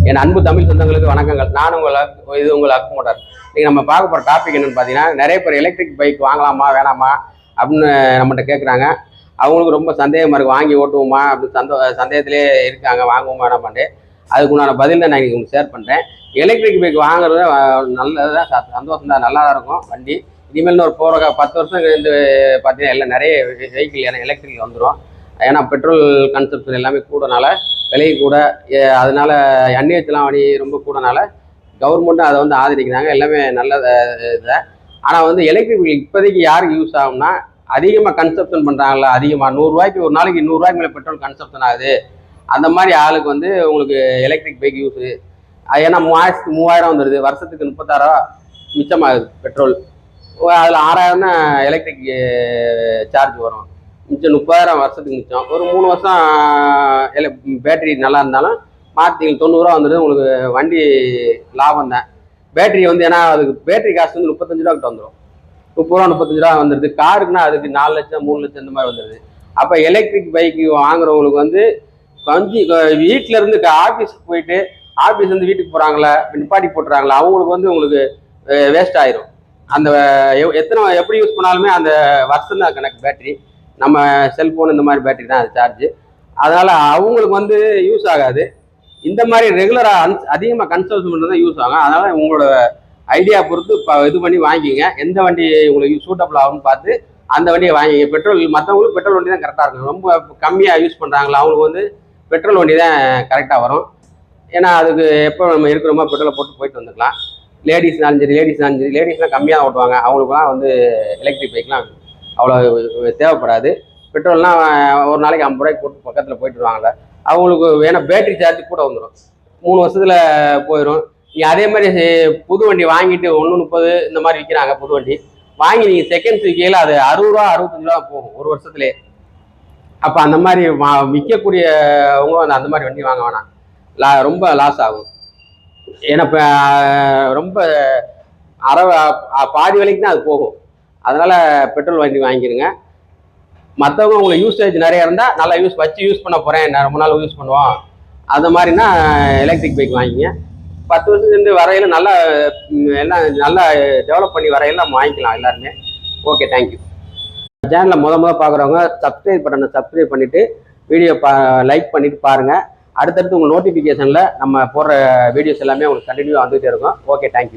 என் அன்பு தமிழ் சொந்தங்களுக்கு வணக்கங்கள். நான் உங்கள் அக்குமோட்டார். இன்னைக்கு நம்ம பார்க்க போகிற டாபிக் என்னன்னு பார்த்தீங்கன்னா, நிறைய பேர் எலக்ட்ரிக் பைக் வாங்கலாமா வேணாமா அப்படின்னு நம்மகிட்ட கேட்குறாங்க. அவங்களுக்கு ரொம்ப சந்தேகமாக இருக்குது, வாங்கி ஓட்டுவோமா அப்படின்னு சந்தேகத்திலே இருக்காங்க, வாங்குவோமா வேணாமான்ட்டு. அதுக்குண்டான பதில் தான் நான் இன்னைக்கு உங்களுக்கு ஷேர் பண்ணுறேன். எலக்ட்ரிக் பைக் வாங்குறது நல்லதான், சந்தோஷம் தான், நல்லா தான் இருக்கும் வண்டி. இனிமேல் ஒரு போகிற 10 வருஷம் இருந்து பார்த்தீங்கன்னா எல்லாம் நிறைய வெஹிக்கிள் எலக்ட்ரிக் வந்துடும். ஏன்னா பெட்ரோல் கன்சப்ஷன் எல்லாமே கூடனால விலை கூட, அதனால எண்ணெய்ச்சலாம் வண்டி ரொம்ப கூடனால கவர்மெண்ட்டும் அதை ஆதரிக்கிறாங்க. எல்லாமே நல்ல இதை. ஆனால் எலக்ட்ரிக் இப்போதைக்கு யாருக்கு யூஸ் ஆகும்னா, அதிகமாக கன்சப்ஷன் பண்ணுறாங்களா, அதிகமாக 100 ரூபாய்க்கு ஒரு நாளைக்கு 100 ரூபாய்க்கு மேலே பெட்ரோல் கன்சப்ஷன் ஆகுது. அந்த மாதிரி ஆளுக்கு உங்களுக்கு எலக்ட்ரிக் பைக் யூஸு. ஏன்னா 3000 வந்துடுது, வருஷத்துக்கு 36 ரூபா மிச்சமாகுது பெட்ரோல். அதில் 6000 தான் எலக்ட்ரிக் சார்ஜ் வரும். மிச்சம் 30,000 வருஷத்துக்கு மிச்சம். ஒரு 3 வருஷம் பேட்டரி நல்லா இருந்தாலும் மாற்றி 90 ரூபா வந்துடுது. உங்களுக்கு வண்டி லாபம் தான். பேட்டரி ஏன்னா அதுக்கு பேட்டரி காசு 35 ரூபா கிட்ட வந்துடும். 30 ரூபா 35 ரூபா வந்துடுது. காருக்குன்னா அதுக்கு 4 லட்சம் 3 லட்சம் இந்த மாதிரி வந்துடுது. அப்போ எலக்ட்ரிக் பைக்கு வாங்குறவங்களுக்கு கொஞ்சம் வீட்டில இருந்து ஆஃபீஸுக்கு போயிட்டு ஆஃபீஸ்லேருந்து வீட்டுக்கு போகிறாங்களா, நிப்பாட்டி போட்டுறாங்களா, அவங்களுக்கு உங்களுக்கு வேஸ்ட் ஆயிரும். அந்த எப்படி யூஸ் பண்ணாலுமே அந்த வருஷம் தான் கணக்கு பேட்டரி. நம்ம செல்ஃபோன் இந்த மாதிரி பேட்டரி தான் அது சார்ஜ். அதனால் அவங்களுக்கு யூஸ் ஆகாது. இந்த மாதிரி ரெகுலராக அதிகமாக கன்சல்ட் பண்ணுறது தான் யூஸ் ஆகும். அதனால் உங்களோட ஐடியா பொறுத்து இது பண்ணி வாங்கிங்க. எந்த வண்டி உங்களுக்கு சூட்டபிள் ஆகும்னு பார்த்து அந்த வண்டியை வாங்கிங்க. பெட்ரோல் மற்றவங்களுக்கு பெட்ரோல் வண்டி தான் கரெக்டாக இருக்கும். ரொம்ப கம்மியாக யூஸ் பண்ணுறாங்களா அவங்களுக்கு பெட்ரோல் வண்டி தான் கரெக்டாக வரும். ஏன்னா அதுக்கு எப்போ நம்ம இருக்கிறோமோ பெட்ரோலை போட்டு போயிட்டு வந்துக்கலாம். லேடிஸ்னாலும் சரி, லேடிஸ்லாம் கம்மியாக ஓட்டுவாங்க. அவங்களுக்குலாம் எலக்ட்ரிக் பைக்லாம் அவ்வளோ தேவைப்படாது. பெட்ரோல்னால் ஒரு நாளைக்கு 50 ரூபாய்க்கு போட்டு பக்கத்தில் போயிட்டு வருவாங்கள்ல, அவங்களுக்கு வேணால் பேட்டரி சார்ஜ் கூட வந்துடும். 3 வருஷத்தில் போயிடும். நீங்கள் அதே மாதிரி புது வண்டி வாங்கிட்டு 1.30 இந்த மாதிரி விற்கிறாங்க. புது வண்டி வாங்கி நீங்கள் செகண்ட்ஸ் விற்கையில் அது 60 ரூபா 65 ரூபா போகும் ஒரு வருஷத்துலேயே. அப்போ அந்த மாதிரி விற்கக்கூடியவங்க அந்த மாதிரி வண்டி வாங்க வேணாம், ரொம்ப லாஸ் ஆகும். ஏன்னா இப்போ ரொம்ப பாதி விலைக்கு தான் அது போகும். அதனால் பெட்ரோல் வண்டி வாங்கிடுங்க. மற்றவங்க உங்களுக்கு யூசேஜ் நிறையா இருந்தால் நல்லா யூஸ் பண்ண போகிறேன், ரொம்ப நாள் யூஸ் பண்ணுவோம், அந்த மாதிரினா எலக்ட்ரிக் பைக் வாங்கிங்க. 10 வருஷத்துலேருந்து வரையில் நல்லா எல்லாம் நல்லா டெவலப் பண்ணி வரையில் நம்ம வாங்கிக்கலாம் எல்லாருமே. Okay, thank you. சேனலை முத பார்க்குறவங்க சப்ஸ்கிரைப் பண்ணிவிட்டு வீடியோ லைக் பண்ணிவிட்டு பாருங்கள். அடுத்தடுத்து உங்கள் நோட்டிஃபிகேஷனில் நம்ம போடுற வீடியோஸ் எல்லாமே உங்களுக்கு கண்டினியூவாக வந்துகிட்டே இருக்கும். Okay, thank you.